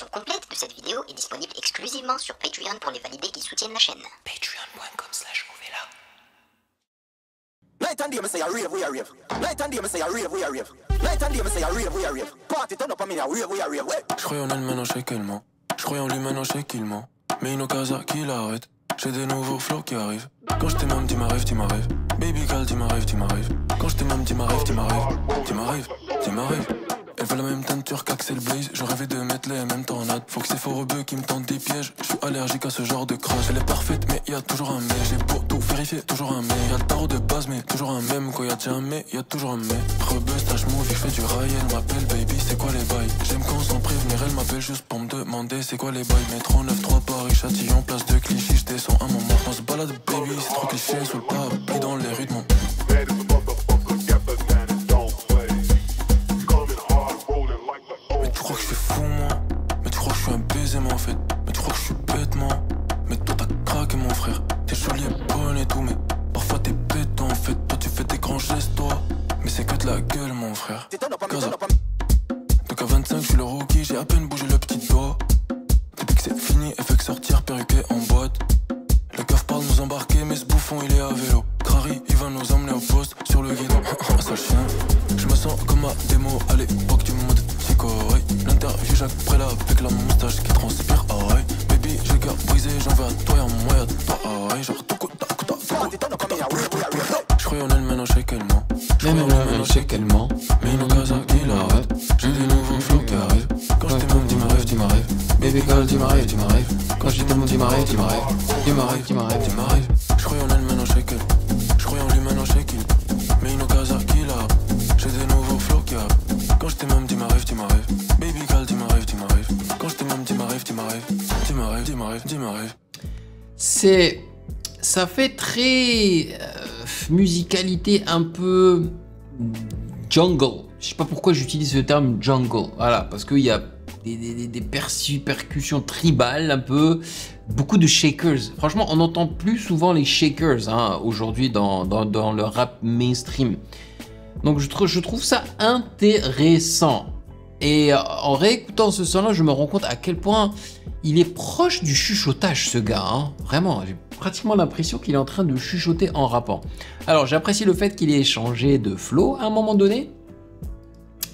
version complète de cette vidéo est disponible exclusivement sur Patreon pour les validés qui soutiennent la chaîne. Patreon.com/ovela. Night and day, me say I rave, we a rave. Night and day, me say I rave, we a rave. Night and day, me say I rave, we a rave. Party turn up on me, I rave, we a rave. Je croyais en elle, maintenant je sais qu'elle ment. Je croyais en lui, maintenant je sais qu'il ment. Mais une occasion qui l'arrête. J'ai des nouveaux flots qui arrivent. Quand je t'aime, dis ma rêve, dis ma rêve. Baby girl, dis ma rêve, dis ma rêve. Quand je t'aime, dis ma rêve, dis ma rêve. Dis ma rêve, dis ma rêve. Elle veut la même teinture qu'Axel Blaze. Je rêvais de mettre les mêmes tornades. Faut que ces faux rebeux qui me tentent des pièges. Je suis allergique à ce genre de crash. Elle est parfaite, mais y a toujours un mais. J'ai beau tout vérifier, toujours un mais. Y'a le tarot de base, mais toujours un même. Quand y'a déjà un mais, y'a toujours un mais. Rebeu, stage move, je fais du rail. Elle m'appelle baby, c'est quoi les bails? J'aime quand sans prévenir, elle m'appelle juste pour me demander c'est quoi les bails. Métro 9-3 Paris, Châtillon, place de Clichy. Je descends un moment, on se balade baby. C'est trop cliché, sous le parapluie dans les rues de mon. Tu crois que je suis fou moi? Mais tu crois que je suis un baiser moi en fait? Mais tu crois que je suis bête moi? Mais toi t'as craqué mon frère. T'es jolie et bonne et tout mais parfois t'es bête en fait. Toi tu fais des grands gestes toi. Mais c'est que de la gueule mon frère. Gaza. Donc à 25 je suis le rookie. J'ai à peine bougé le petit doigt. Depuis que c'est fini elle fait que sortir perruqué en boîte. Le keuf parle nous embarquer mais ce bouffon il est à vélo. Crary il va nous emmener au poste sur le guidon. Sale chien. Je me sens comme à démo à l'époque du monde psycho. L'interview Jacques Prélat avec la moustache qui transpire. Baby j'ai le cœur brisé, j'en veux à toi et à moi et à toi. Genre tout coup, je croyais en elle maintenant je sais qu'elle ment. Je croyais en elle maintenant je sais qu'elle ment. Mais une occasion qui l'arrête. J'ai des nouveaux flots qui arrivent. Quand je t'aime dis ma rêve, dis ma rêve. Baby girl dis ma rêve, dis ma rêve. Quand je t'aime dis ma rêve, dis ma rêve. Dis ma rêve, dis ma rêve, dis ma rêve. Je croyais en elle maintenant je sais qu'elle. Je croyais en lui maintenant je sais qu'il. Mais une occasion qui l'arrête. J'ai des nouveaux flots qui arrivent. Quand je t'aime dis ma rêve, dis ma rêve. Baby girl dis ma rêve, dis ma rêve. Quand je t'aime dis ma rêve, dis ma rêve. Dis ma rêve, dis ma rêve, dis ma rêve. Ça fait très musicalité un peu jungle. Je sais pas pourquoi j'utilise le terme jungle. Voilà, parce qu'il y a des percussions tribales un peu, beaucoup de shakers. Franchement, on n'entend plus souvent les shakers hein, aujourd'hui dans le rap mainstream. Donc je trouve ça intéressant. Et en réécoutant ce son-là, je me rends compte à quel point il est proche du chuchotage, ce gars. Hein. Vraiment, j'ai pratiquement l'impression qu'il est en train de chuchoter en rappant. Alors, j'apprécie le fait qu'il ait changé de flow à un moment donné.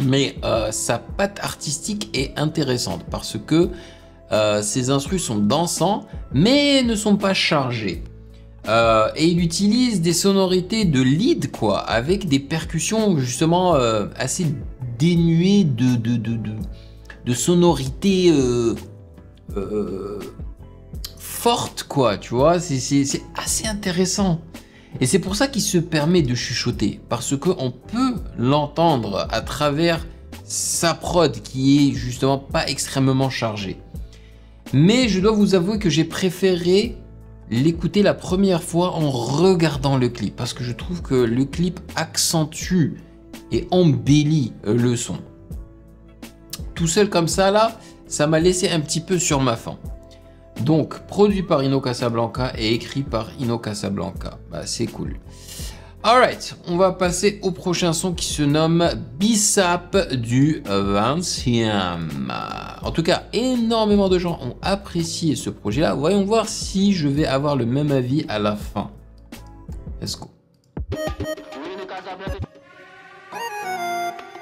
Mais sa patte artistique est intéressante parce que ses instrus sont dansants, mais ne sont pas chargés. Et il utilise des sonorités de lead, quoi, avec des percussions justement assez dénuées de sonorités fortes, quoi, tu vois, c'est assez intéressant. Et c'est pour ça qu'il se permet de chuchoter, parce qu'on peut l'entendre à travers sa prod qui est justement pas extrêmement chargée. Mais je dois vous avouer que j'ai préféré l'écouter la première fois en regardant le clip, parce que je trouve que le clip accentue et embellit le son. Tout seul comme ça là, ça m'a laissé un petit peu sur ma faim. Donc produit par Ino Casablanca et écrit par Ino Casablanca. Bah c'est cool. Alright, on va passer au prochain son qui se nomme Bissap du 20e. En tout cas, énormément de gens ont apprécié ce projet-là. Voyons voir si je vais avoir le même avis à la fin. Let's go.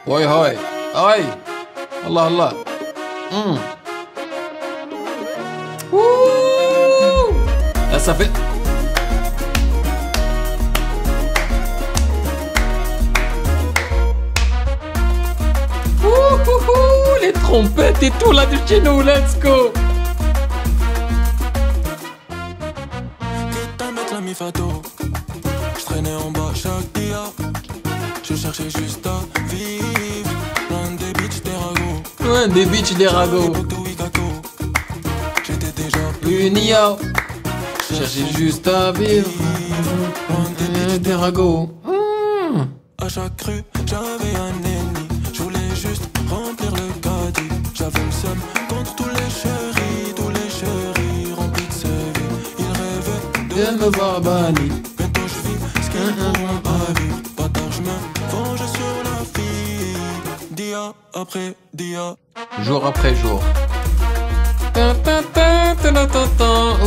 Hoi hoi. Hoi. Allah Allah. Là, ça fait... les trompettes et tout là de chez nous, let's go. Quitte à mettre la mi-fato. Je traînais en bas chaque dia. Je cherchais juste à vivre. Loin des bitches des ragots. Ouais, des bitches des ragots. J'étais déjà Unio. Cherchais juste à vivre. Loin des ragots. À chaque rue, j'avais un ennemi. Je voulais juste remplir le caddie. J'avais le seum contre tous les chéris remplis de sa vie. Ils rêvaient De me voir banni. bientôt je vis ce qu'ils n'auront pas vu. Bâtard, je me venge sur la fille. Dia après dia. Jour après jour.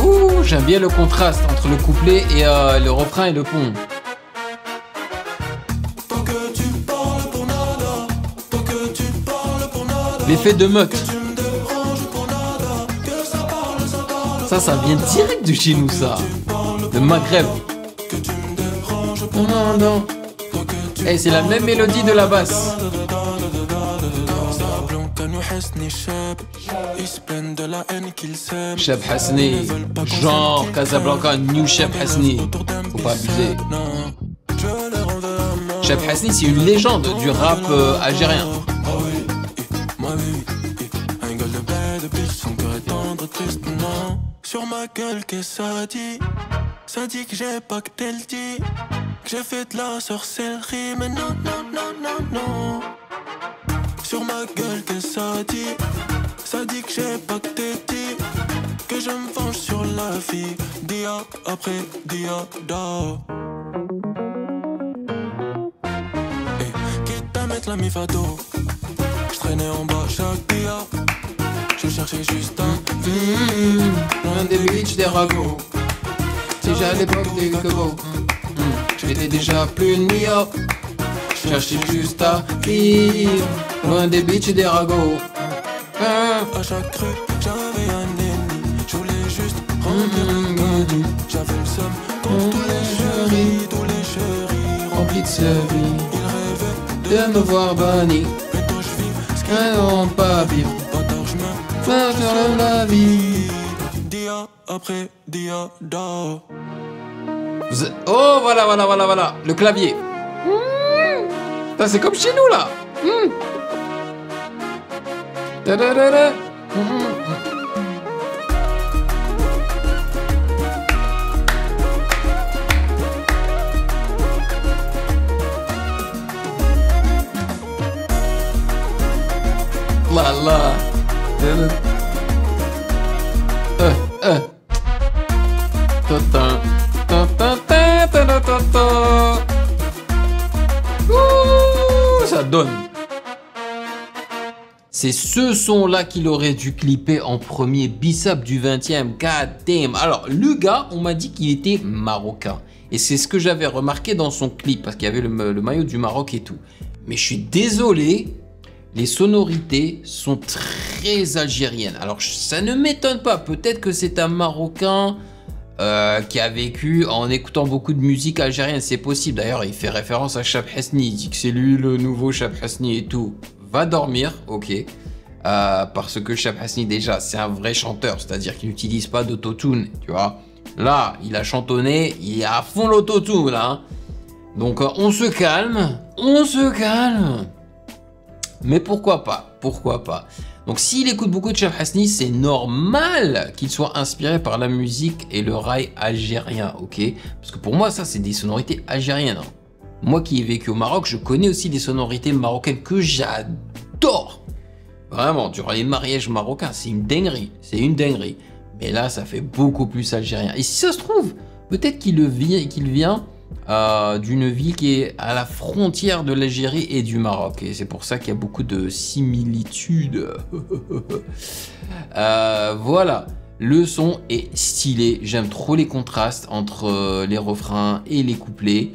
Ouh, j'aime bien le contraste entre le couplet et le refrain et le pont. L'effet de meute. Ça vient direct de chez nous, ça. Le Maghreb. Et c'est la même mélodie de la basse. Cheb Hasni, genre Casablanca, New Cheb Hasni. Faut pas abuser. Cheb Hasni, c'est une légende du rap algérien. Sur ma gueule, qu'est-ce que ça dit que j'ai pas que tel dit, que j'ai fait de la sorcellerie, mais non, non, non, non, non. Sur ma gueule, qu'est-ce que ça dit que j'ai pas que t'es dit, que je me venge sur la vie, dia après dia, da. Et quitte à mettre la mifado, je traînais en bas chaque dia. Je cherchais juste un loin des beach des ragots. Déjà à l'époque des Kobo. J'étais déjà plus New Je cherchais juste à vivre loin des beach des ragots. À chaque rue, j'avais un ennemi. Je voulais juste remplir. J'avais le seum contre tous les chéris remplis de series. Ils rêvaient De me voir banni. mais toi je vis ce qu'ils n'ont pas vivre. Fin de la vie. Dia après dia, da. Oh, voilà. Le clavier. Ça, c'est comme chez nous, là. Ta-da-da-da. La. Ça donne. C'est ce son-là qu'il aurait dû clipper en premier, Bissap du 20e. God damn. Alors, le gars, on m'a dit qu'il était marocain. Et c'est ce que j'avais remarqué dans son clip, parce qu'il y avait le maillot du Maroc et tout. Mais je suis désolé, les sonorités sont très algériennes. Alors, ça ne m'étonne pas. Peut-être que c'est un Marocain qui a vécu en écoutant beaucoup de musique algérienne. C'est possible. D'ailleurs, il fait référence à Cheb Hasni. Il dit que c'est lui le nouveau Cheb Hasni et tout. Va dormir, ok. Parce que Cheb Hasni, déjà, c'est un vrai chanteur. C'est-à-dire qu'il n'utilise pas d'autotune, tu vois. Là, il a chantonné. Il est à fond l'autotune, là. Hein. Donc, on se calme. On se calme. Mais pourquoi pas? Pourquoi pas? Donc s'il écoute beaucoup de Cheb Hasni, c'est normal qu'il soit inspiré par la musique et le rail algérien, ok? Parce que pour moi, ça, c'est des sonorités algériennes. Hein. Moi qui ai vécu au Maroc, je connais aussi des sonorités marocaines que j'adore. Vraiment, durant les mariages marocains, c'est une dinguerie. C'est une dinguerie. Mais là, ça fait beaucoup plus algérien. Et si ça se trouve, peut-être qu'il vient d'une ville qui est à la frontière de l'Algérie et du Maroc. Et c'est pour ça qu'il y a beaucoup de similitudes. Voilà. Le son est stylé. J'aime trop les contrastes entre les refrains et les couplets.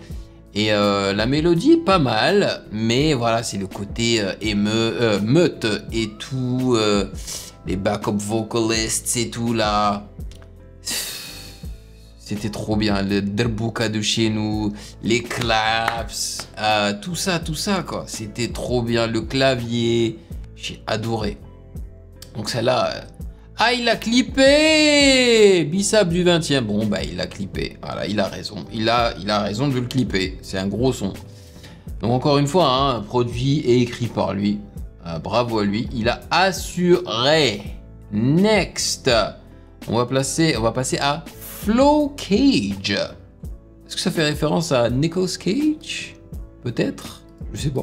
Et la mélodie est pas mal. Mais voilà, c'est le côté meute et tout. Les backup vocalists et tout là. C'était trop bien, le derbouka de chez nous, les claps, tout ça quoi. C'était trop bien, le clavier, j'ai adoré. Donc celle-là, il a clippé Bissap du 20e. Bon bah il a clippé, voilà, il a raison. Il a raison de le clipper, c'est un gros son. Donc encore une fois, hein, produit et écrit par lui. Bravo à lui, il a assuré. Next, on va passer à Flow Cage. Est-ce que ça fait référence à Nicolas Cage? Peut-être? Je sais pas.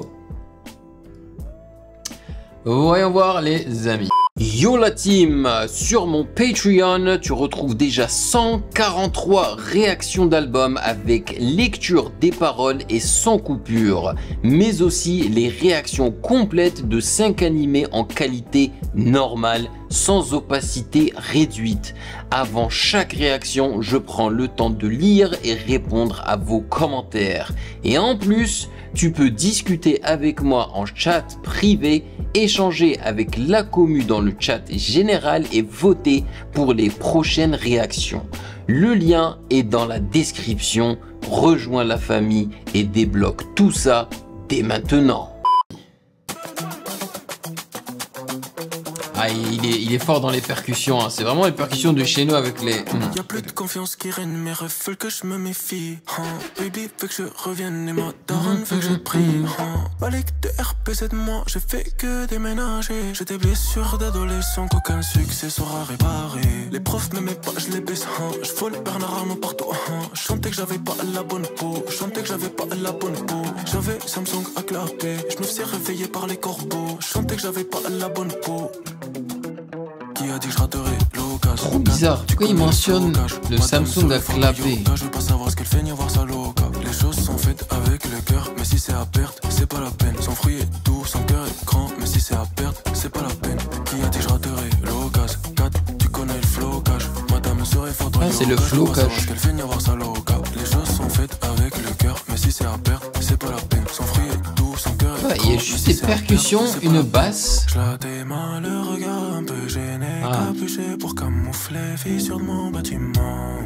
Voyons voir les amis. Yo la team, sur mon Patreon, tu retrouves déjà 143 réactions d'albums avec lecture des paroles et sans coupure, mais aussi les réactions complètes de 5 animés en qualité normale, sans opacité réduite. Avant chaque réaction, je prends le temps de lire et répondre à vos commentaires. Et en plus, tu peux discuter avec moi en chat privé, échanger avec la commu dans le chat général et voter pour les prochaines réactions. Le lien est dans la description. Rejoins la famille et débloque tout ça dès maintenant. Ah, il est fort dans les percussions, hein. C'est vraiment les percussions de chez nous avec les... Y'a plus de confiance qui règne, mes rêves veulent que je me méfie. Baby veut que je revienne et ma daronne veut que je prie. Balèque de RPZ de moi, j'ai fait que déménager. J'ai des blessures d'adolescent qu'aucun succès saura réparer. Les profs m'aimaient pas, je les baisse. Je vole Bernard Arnault partout. Je chantais que j'avais pas la bonne peau. Je chantais que j'avais pas la bonne peau. J'avais Samsung à clapper. Je me faisais réveiller par les corbeaux. Je chantais que j'avais pas la bonne peau. Qui a dit que je raterai l'occasion? Trop bizarre, pourquoi il mentionne le Samsung à clapper? Je veux pas savoir ce qu'elle fait ni voir sa loca. Les choses sont faites avec le cœur, mais si c'est à perte, c'est pas la peine. Son fruit est doux, son cœur est grand, mais si c'est à perdre, c'est pas la peine. Qui a dit que je raterai l'occasion? 4, tu connais le flocage. Madame serait forte en yoga. C'est le flocage. Ce qu'elle fait ni voir sa loca. Les choses sont faites avec le cœur, mais si c'est à perdre, c'est pas la peine. Son fruit est doux, son cœur est grand. Il y a juste des percussions, une basse. Je la démarre, le regard un peu gêné, capuché pour camoufler fissure de mon bâtiment.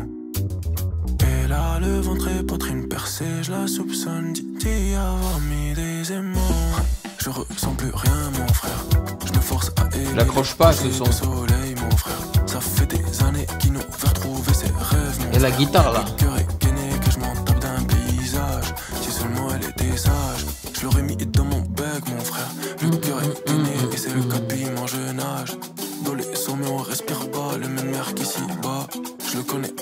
Et là, le ventre et poitrine percée, je la soupçonne d'y avoir mis des aimants. Je ressens plus rien, mon frère. Je me force à aimer. L'accroche pas, ce son. Soleil, mon frère. Ça fait des années qu'il nous veut retrouver ses rêves. Et la guitare là. Le cœur est gainé, que je m'en tape d'un paysage. Si seulement elle était sage, je l'aurais mis dans mon bec, mon frère. Le cœur est gainé, et c'est le cas depuis mon jeune âge. Dans les sommets, mais on respire pas le même air qu'ici bas. Je le connais,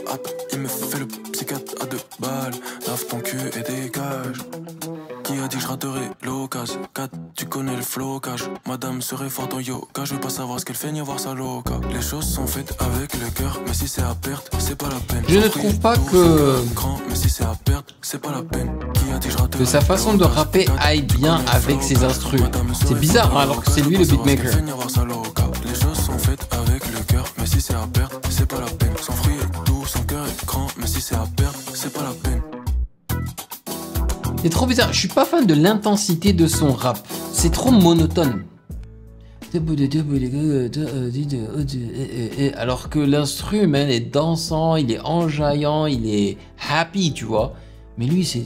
il me fait le psychiatre à 2 balles. Lave ton cul et dégage. Qui a dit que je raterai l'occasion? 4, tu connais le flocage. Madame serait forte en yoga, je veux pas savoir ce qu'elle fait ni voir sa loca. Les choses sont faites avec le cœur, mais si c'est à perte, c'est pas la peine. Je ne trouve pas que... Mais si c'est à perdre, c'est pas la peine. Qui a dit que je raterai que sa façon de rapper aille bien avec ses instrus. C'est bizarre, hein, alors que c'est lui le beatmaker. Les choses sont faites avec le cœur, mais si c'est à perdre, c'est pas la peine. Son fruit est doux, son cœur est grand, mais si c'est à perdre, c'est pas la peine. C'est trop bizarre, je suis pas fan de l'intensité de son rap. C'est trop monotone. Alors que l'instru, man, est dansant, il est enjaillant, il est happy, tu vois. Mais lui, c'est...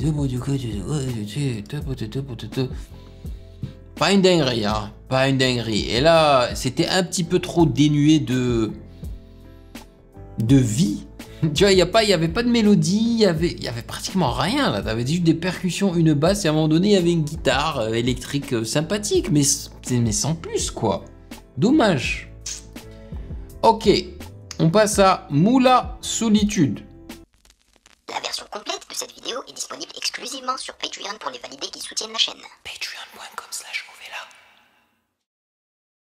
Pas une dinguerie, hein. Pas une dinguerie. Et là, c'était un petit peu trop dénué de vie. Tu vois, il y avait pas de mélodie, il y avait pratiquement rien là. T'avais juste des percussions, une basse et à un moment donné il y avait une guitare électrique sympathique, mais sans plus quoi. Dommage. Ok, on passe à Moula Solitude. La version complète de cette vidéo est disponible exclusivement sur Patreon pour les validés qui soutiennent la chaîne. Patreon.com/.